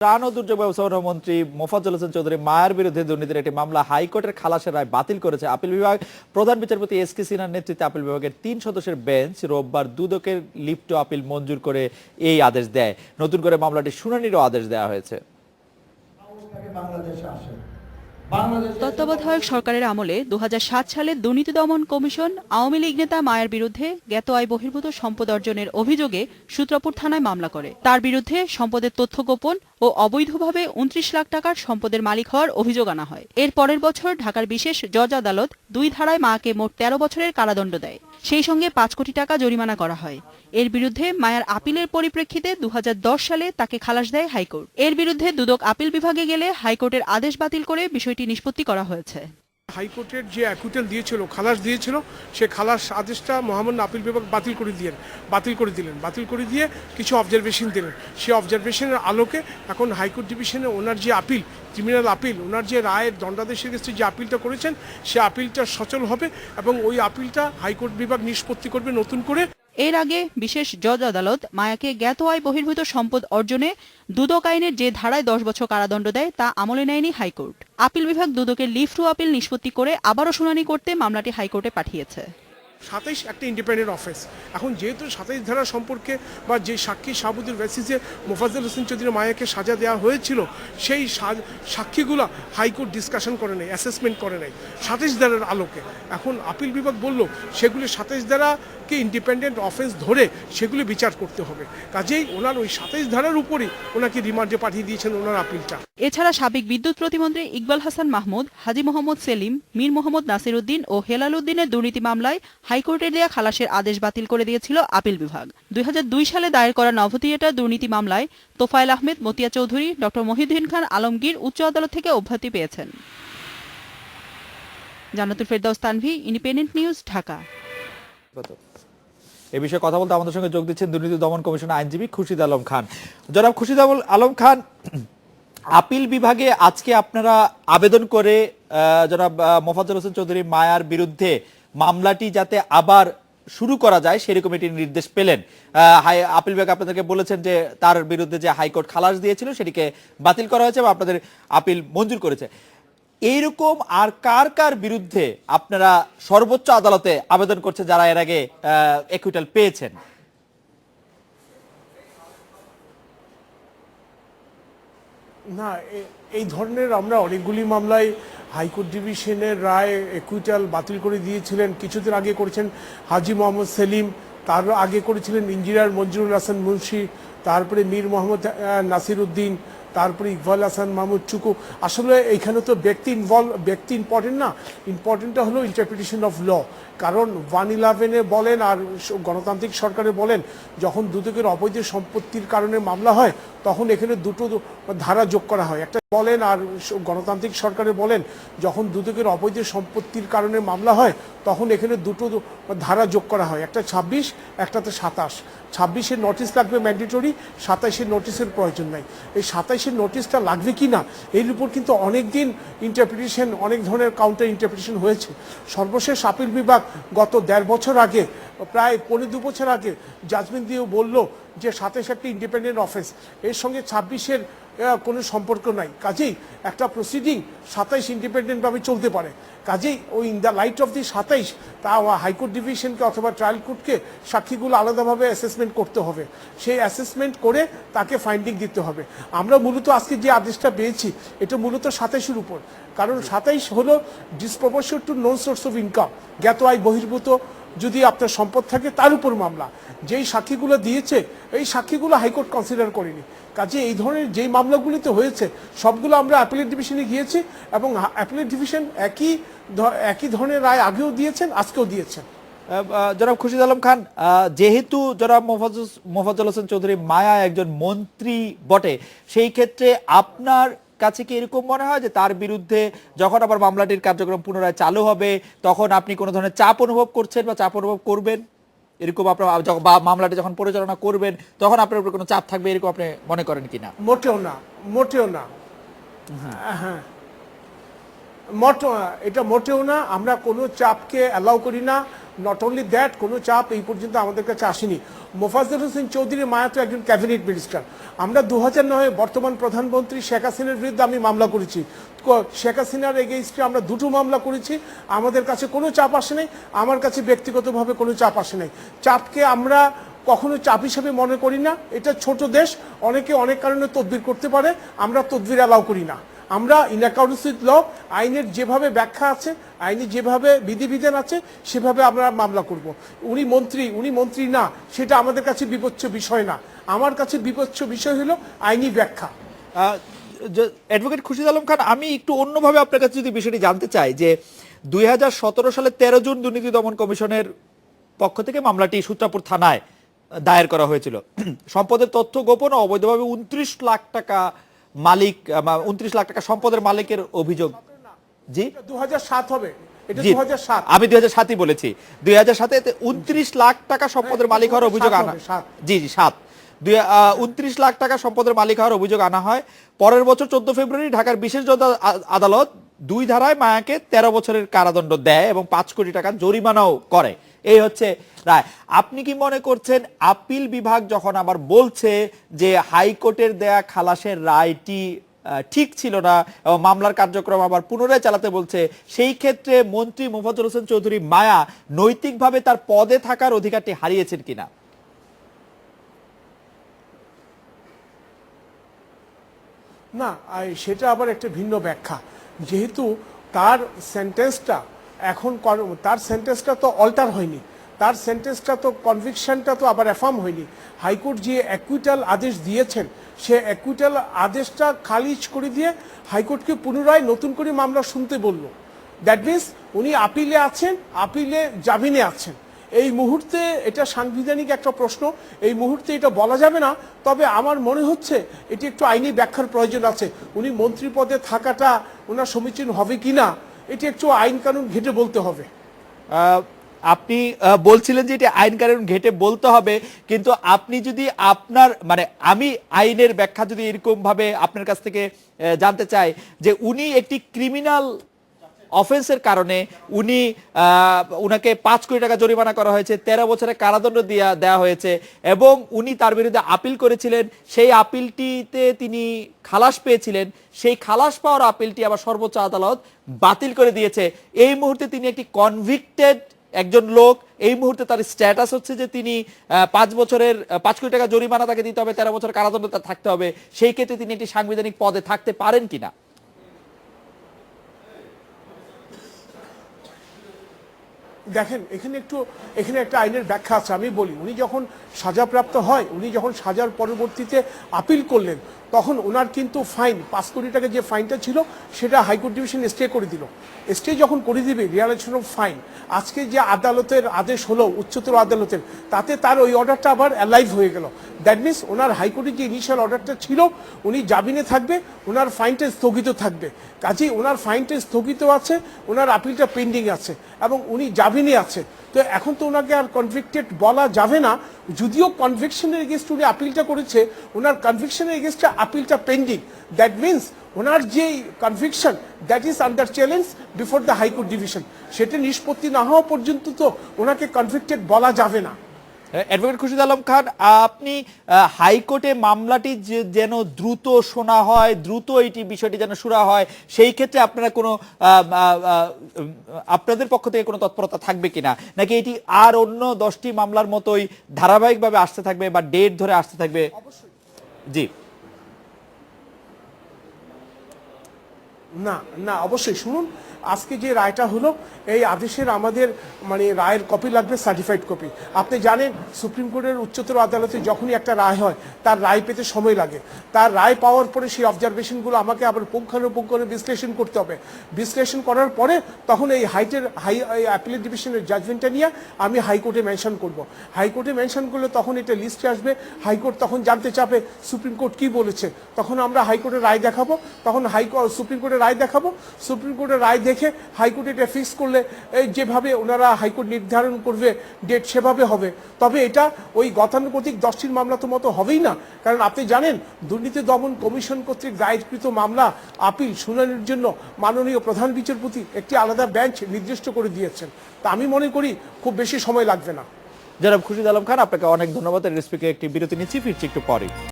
ত্রাণ ও দুর্যোগ ব্যবস্থাপনা মন্ত্রী মোফাজ্জল হোসেন চৌধুরী মায়ার বিরুদ্ধে দুর্নীতির একটি মামলা হাইকোর্টের খালাসের রায় বাতিল করেছে আপিল বিভাগ। প্রধান বিচারপতি এস.কে. সিনহার নেতৃত্বে আপিল বিভাগের ৩ সদস্যের বেঞ্চ রোববার দুদকের লিপ্ট আপিল মঞ্জুর করে এই আদেশ দেয়। নতুন করে মামলাটি শুনানিরও আদেশ দেওয়া হয়েছে। তত্ত্বাবধায়ক সরকারের আমলে ২০০৭ সালে দুর্নীতি দমন কমিশন আওয়ামী লীগ নেতা মায়ার বিরুদ্ধে জ্ঞাত আয় বহির্ভূত সম্পদ অর্জনের অভিযোগে সূত্রপুর থানায় মামলা করে। তার বিরুদ্ধে সম্পদের তথ্য গোপন ও অবৈধভাবে ২৯ লাখ টাকার সম্পদের মালিক হওয়ার অভিযোগ আনা হয়। এর পরের বছর ঢাকার বিশেষ জজ আদালত ২ ধারায় মায়াকে মোট ১৩ বছরের কারাদণ্ড দেয়। সেই সঙ্গে ৫ কোটি টাকা জরিমানা করা হয়। এর বিরুদ্ধে মায়ার আপিলের পরিপ্রেক্ষিতে ২০১০ সালে তাকে খালাস দেয় হাইকোর্ট। এর বিরুদ্ধে দুদক আপিল বিভাগে গেলে হাইকোর্টের আদেশ বাতিল করে বিষয়টি নিষ্পত্তি করা হয়েছে। হাইকোর্টের যে অ্যাকুইটাল দিয়েছিল, খালাস দিয়েছিল, সে খালাস আদেশটা মহামান্য আপিল বিভাগ বাতিল করে দিয়ে কিছু অবজারভেশন দিলেন। সেই অবজারভেশনের আলোকে এখন হাইকোর্ট ডিভিশনে ওনার যে আপিল, ক্রিমিনাল আপিল, ওনার যে রায়ের দণ্ডাদেশের ক্ষেত্রে যে আপিলটা করেছেন, সে আপিলটা সচল হবে এবং ওই আপিলটা হাইকোর্ট বিভাগ নিষ্পত্তি করবে নতুন করে। এর আগে বিশেষ জজ আদালত মায়াকে জ্ঞাত আয় বহির্ভূত সম্পদ অর্জনে দুদক আইনের যে ধারায় ১০ বছর কারাদণ্ড দেয় তা আমলে নেয়নি হাইকোর্ট। আপিল বিভাগ দুদকের লিফট টু আপিল নিষ্পত্তি করে আবারও শুনানি করতে মামলাটি হাইকোর্টে পাঠিয়েছে। ২৭ একটা ইন্ডিপেন্ডেন্ট অফিস। এখন যেহেতু ২৭ ধারা সম্পর্কে বা যে সাক্ষী সাবুদের বেসিসে মোফাজ্জল হোসেন চৌধুরী মায়াকে সাজা দেওয়া হয়েছিল, সেই সাক্ষীগুলো হাইকোর্ট ডিসকাশন করে নেয়, অ্যাসেসমেন্ট করে নেয় ২৭ ধারার আলোকে। এখন আপিল বিভাগ বলল সেগুলি ২৭ ধারাকে ইন্ডিপেন্ডেন্ট অফেন্স ধরে সেগুলি বিচার করতে হবে। কাজেই ওনার ওই ২৭ ধারার উপরই ওনাকে রিমান্ডে পাঠিয়ে দিয়েছেন ওনার আপিলটা। এছাড়া সাবেক বিদ্যুৎ প্রতিমন্ত্রী ইকবাল হাসান মাহমুদ, হাজী মোহাম্মদ সেলিম, মীর মোহাম্মদ নাসির উদ্দিন ও হেলাল উদ্দিনের দুর্নীতি মামলায় হাইকোর্টের দেয়া খালাসের আদেশ বাতিল করে দিয়েছিল আপিল বিভাগ। ২০০২ সালে দায়ের করা নভ থিয়েটার দুর্নীতি মামলায় তোফায়েল আহমেদ, মতিয়া চৌধুরী, ড. মহিউদ্দিন খান আলমগীর উচ্চ আদালত থেকে অব্যাহতি পেয়েছেন। জান্নাতুল ফেরদাউস তানভি, ইন্ডিপেন্ডেন্ট নিউজ, ঢাকা। এ বিষয়ে কথা বলতে আমাদের সঙ্গে যোগ দিচ্ছেন দুর্নীতি দমন কমিশনের আইনজীবী খুরশিদ আলম খান। জনাব খুরশিদ আলম খান, আপিল বিভাগে আজকে আপনারা আবেদন করে জনাব মোফাজ্জল হোসেন চৌধুরী মায়ার বিরুদ্ধে মামলাটি যাতে আবার শুরু করা যায় সেরকম একটি নির্দেশ পেলেন। আপিল বিভাগ আপনাদেরকে বলেছেন যে তার বিরুদ্ধে যে হাইকোর্ট খালাস দিয়েছিল সেটিকে বাতিল করা হয়েছে এবং আপনাদের আপিল মঞ্জুর করেছে। এইরকম আর কার কার বিরুদ্ধে আপনারা সর্বোচ্চ আদালতে আবেদন করছেন যারা এর আগে অ্যাকুইটাল পেয়েছেন? না, এই ধরনের আমরা অনেকগুলি মামলায় হাইকোর্ট ডিভিশনের রায় একুইটাল বাতিল করে দিয়েছিলেন। কিছুদিন আগে করেছেন হাজী মোহাম্মদ সেলিম, তার আগে করেছিলেন ইঞ্জিনিয়ার মঞ্জুরুল হাসান মুন্সি, তারপরে মীর মোহাম্মদ নাসির উদ্দিন, তারপরে ইকবাল হাসান মাহমুদ চুকু। আসলে এইখানে তো ব্যক্তি ইম্পর্টেন্ট না, ইম্পর্টেন্টটা হলো ইন্টারপ্রিটেশন অফ ল। কারণ 111-এ বলেন আর গণতান্ত্রিক সরকারে বলেন, যখন দুদকের অবৈধ সম্পত্তির কারণে মামলা হয় তখন এখানে দুটো ধারা যোগ করা হয়। একটা বলেন আর গণতান্ত্রিক সরকারে বলেন, যখন দুদকের অবৈধ সম্পত্তির কারণে মামলা হয় তখন এখানে দুটো ধারা যোগ করা হয়, একটা ২৬, একটাতে ২৭। ২৬-এর নোটিশ লাগবে ম্যান্ডেটরি, ২৭-এর নোটিশের প্রয়োজন নাই। এই ২৭-এর নোটিশটা লাগবে কি না এর উপর কিন্তু অনেক দিন ইন্টারপ্রিটেশন, অনেক ধরনের কাউন্টার ইন্টারপ্রিটেশন হয়েছে। সর্বশেষ আপিল বিভাগ গত ১.৫ বছর আগে, প্রায় ২ বছর আগে জাজমেন্ট দিয়ে বলল যে ২৭ একটা ইন্ডিপেন্ডেন্ট অফিস, এর সঙ্গে ২৬-এর কোনো সম্পর্ক নাই। কাজেই একটা প্রসিডিং ২৭ ইন্ডিপেন্ডেন্টভাবে চলতে পারে। কাজেই ওই in the light of the ২৭ তা হাইকোর্ট ডিভিশনকে অথবা ট্রায়াল কোর্টকে সাক্ষীগুলো আলাদাভাবে অ্যাসেসমেন্ট করতে হবে। সেই অ্যাসেসমেন্ট করে তাকে ফাইন্ডিং দিতে হবে। আমরা মূলত আজকে যে আদেশটা পেয়েছি এটা মূলত ২৭-এর উপর, কারণ ২৭ হলো disproportionate to non source of income, জ্ঞাত আয় বহির্ভূত যদি আপনার সম্পদ থাকে তার উপর মামলা। যেই সাক্ষীগুলো দিয়েছে এই সাক্ষীগুলো হাইকোর্ট কনসিডার করেনি। কাজে এই ধরনের যেই মামলাগুলিতে হয়েছে সবগুলো আমরা অ্যাপিলেট ডিভিশনে গিয়েছি এবং অ্যাপিলেট ডিভিশন একই ধরনের রায় আগেও দিয়েছেন, আজকেও দিয়েছেন। জনাব খুরশিদ আলম খান, যেহেতু জনাব মোফাজ্জল হোসেন চৌধুরী মায়া একজন মন্ত্রী বটে, সেই ক্ষেত্রে আপনার কাছে কি এরকম মনে হয় যে তার বিরুদ্ধে যখন আবার মামলাটির কার্যক্রম পুনরায় চালু হবে তখন আপনি কোনো ধরনের চাপ অনুভব করছেন বা চাপ অনুভব করবেন? এরকম আপনার মামলাটি যখন পরিচালনা করবেন তখন আপনার উপর কোনো চাপ থাকবে এরকম আপনি মনে করেন কিনা? মোটেও না, এটা মোটেও না। আমরা কোনো চাপকে অ্যালাউ করি না। নট অনলি দ্যাট, কোনো চাপ এই পর্যন্ত আমাদের কাছে আসেনি। মোফাজ্জল হোসেন চৌধুরী মায়া তো একজন ক্যাবিনেট মিনিস্টার। আমরা 2009 বর্তমান প্রধানমন্ত্রী শেখ হাসিনার বিরুদ্ধে আমি মামলা করেছি, শেখ হাসিনার এগেইনস্টে আমরা 2টো মামলা করেছি, আমাদের কাছে কোনো চাপ আসে নাই, আমার কাছে ব্যক্তিগতভাবে কোনো চাপ আসে নাই। চাপকে আমরা কখনো চাপ হিসেবে মনে করি না, এটা ছোট দেশ, অনেকে অনেক কারণে তদবির করতে পারে, আমরা তদবির অ্যালাউ করি না। আমরা ইন অ্যাকর্ডেন্স উইথ ল, আইনের যেভাবে ব্যাখ্যা আছে, আইনে যেভাবে বিধিবিধান আছে সেভাবে আমরা মামলা করব। উনি মন্ত্রী না, সেটা আমাদের কাছে বিবেচ্য বিষয় না। আমার কাছে বিবেচ্য বিষয় হলো আইনি ব্যাখ্যা। অ্যাডভোকেট খুরশিদ আলম খান, আমি একটু অন্যভাবে আপনার কাছে যদি বিষয়টি জানতে চাই যে 2017 সালের 13 জুন দুর্নীতি দমন কমিশনের পক্ষ থেকে মামলাটি সূত্রাপুর থানায় দায়ের করা হয়েছিল। সম্পদের তথ্য গোপন ও অবৈধভাবে 29 লাখ টাকা মালিক, 29 লাখ টাকা সম্পদের মালিকের অভিযোগ। জি, 2007 হবে, এটা জি, 2007। আমি 2007ই বলেছি। 2007-এ 29 লাখ টাকা সম্পদের মালিক হওয়ার অভিযোগ আনা, জি 7, 29 লাখ টাকা সম্পদের মালিক হওয়ার অভিযোগ আনা হয়। পরের বছর 14 ফেব্রুয়ারি ঢাকার বিশেষ আদালত 2 ধারায় মায়াকে 13 বছরের কারাদণ্ড দেয় এবং 5 কোটি টাকা জরিমানাও করে। এই হচ্ছে রায়। আপনি কি মনে করছেন আপিল বিভাগ যখন আবার বলছে যে হাইকোর্টের দেয়া খালাসের রায়টি ঠিক ছিল না এবং মামলার কার্যক্রম আবার পুনরায় চালাতে বলছে, সেই ক্ষেত্রে মন্ত্রী মোফাজ্জল হোসেন চৌধুরী মায়া নৈতিকভাবে তার পদে থাকার অধিকারটি হারিয়েছেন কিনা? না, সেটা আবার একটা ভিন্ন ব্যাখ্যা। যেহেতু তার সেন্টেন্সটা এখন, তার সেন্টেন্সটা তো অল্টার হয়নি, তার সেন্টেন্সটা তো, কনভিকশনটা তো আবার অ্যাফার্ম হয়নি। হাইকোর্ট যে অ্যাকুইটাল আদেশ দিয়েছেন, সে অ্যাকুইটাল আদেশটা খারিজ করে দিয়ে হাইকোর্টকে পুনরায় নতুন করে মামলা শুনতে বলল। দ্যাট মিনস উনি আপিলে আছেন, আপিলে জামিনে আছেন। এই মুহূর্তে এটা সাংবিধানিক একটা প্রশ্ন, এই মুহূর্তে এটা বলা যাবে না। তবে আমার মনে হচ্ছে এটি একটু আইনি ব্যাখ্যার প্রয়োজন আছে। উনি মন্ত্রী পদে থাকাটা ওনার সমীচীন হবে কিনা, এটি একটু আইন কানুন ঘেটে বলতে হবে। আপনি বলছিলেন যে এটা আইন কানুন ঘেটে বলতে হবে, কিন্তু আপনি যদি আপনার মানে আমি আইনের ব্যাখ্যা যদি এরকম ভাবে আপনার কাছ থেকে জানতে চাই যে উনি একটি ক্রিমিনাল অফেন্সের কারণে উনাকে 5 কোটি টাকা জরিমানা করা হয়েছে, 13 বছরের কারাদণ্ড দেওয়া হয়েছে এবং উনি তার বিরুদ্ধে আপিল করেছিলেন। সেই আপিলটিতে তিনি খালাস পেয়েছিলেন, সেই খালাস পাওয়ার আপিলটি আবার সর্বোচ্চ আদালত বাতিল করে দিয়েছে। এই মুহূর্তে তিনি একটি কনভিক্টেড একজন লোক। এই মুহূর্তে তার স্ট্যাটাস হচ্ছে যে তিনি 5 কোটি টাকা জরিমানা তাকে দিতে হবে, 13 বছর কারাদণ্ড তার থাকতে হবে। সেই ক্ষেত্রে তিনি একটি সাংবিধানিক পদে থাকতে পারেন কিনা? দেখেন, এখানে একটা আইনের ব্যাখ্যা আছে, আমি বলি। উনি যখন সাজাপ্রাপ্ত হয়, উনি যখন সাজার পরবর্তীতে আপিল করলেন, তখন ওনার কিন্তু ফাইন 5 কোটি টাকা যে ফাইনটা ছিল সেটা হাইকোর্ট ডিভিশন স্টে করে দিল। স্টে যখন করে দিবে, রিয়ালাইজেশন অফ ফাইন, আজকে যে আদালতের আদেশ হলো উচ্চতর আদালতের, তাতে তার ওই অর্ডারটা আবার অ্যালাইভ হয়ে গেল। দ্যাট মিনস ওনার হাইকোর্টের যে ইনিশিয়াল অর্ডারটা ছিল, উনি জামিনে থাকবে, ওনার ফাইনটা স্থগিত থাকবে। কাজেই ওনার ফাইনটা স্থগিত আছে, ওনার আপিলটা পেন্ডিং আছে এবং উনি জামিনে আছে। তো এখন তো ওনাকে আর কনভিক্টেড বলা যাবে না, যদিও কনভিকশনের এগেনস্ট উনি আপিলটা করেছে, ওনার কনভিকশনের এগেনস্টে আপিলটা পেন্ডিং। দ্যাট মিনস ওনার যে conviction, that is under challenge before the high court division. সেটা নিষ্পত্তি না হওয়া পর্যন্ত তো ওনাকে কনভিক্টেড বলা যাবে না। অ্যাডভোকেট খুরশিদ আলম খান, আপনি হাইকোর্টে মামলাটি যেন দ্রুত শোনা হয়, দ্রুত এইটি বিষয়টি যেন শুরা হয়, সেই ক্ষেত্রে আপনারা কোনো আপনাদের পক্ষ থেকে কোনো তৎপরতা থাকবে কিনা, নাকি এটি আর অন্য 10টি মামলার মতোই ধারাবাহিকভাবে আসতে থাকবে বা ডেট ধরে আসতে থাকবে? জি, না, অবশ্যই শুনুন। আজকে যে রায়টা হলো, এই আদেশের আমাদের মানে রায়ের কপি লাগবে, সার্টিফাইড কপি। আপনি জানেন সুপ্রিম কোর্টের উচ্চতর আদালতে যখনই একটা রায় হয়, তার রায় পেতে সময় লাগে। তার রায় পাওয়ার পরে সেই অবজারভেশনগুলো আমাকে আবার পুঙ্খানুপুঙ্খ বিশ্লেষণ করতে হবে। বিশ্লেষণ করার পরে তখন এই অ্যাপিলেট ডিভিশনের জাজমেন্টটা নিয়ে আমি হাইকোর্টে মেনশন করব। হাইকোর্টে মেনশন করলে তখন এটা লিস্টে আসবে, হাইকোর্ট তখন জানতে চাবে সুপ্রিম কোর্ট কি বলেছে, তখন আমরা হাইকোর্টের রায় দেখাবো। তখন সুপ্রিম কোর্টের রায় দেখাবো, সুপ্রিম কোর্টের রায় দেখে হাইকোর্ট এটা ফিক্স করলে এই যেভাবে ওনারা হাইকোর্ট নির্ধারণ করবে ডেট সেভাবে হবে। তবে এটা ওই গতানুগতিক 10টির মামলা তো মতো হবেই না, কারণ আপনি জানেন দুর্নীতি দমন কমিশন কর্তৃক দায়েরকৃত মামলা আপিল শুনানির জন্য মাননীয় প্রধান বিচারপতি একটি আলাদা বেঞ্চ নির্দিষ্ট করে দিয়েছেন। তা আমি মনে করি খুব বেশি সময় লাগবে না। জনাব খুরশিদ আলম খান, আপনাকে অনেক ধন্যবাদ। রেসপিকে একটি বিরতি নিচ্ছি, ফিরছি একটু পরে।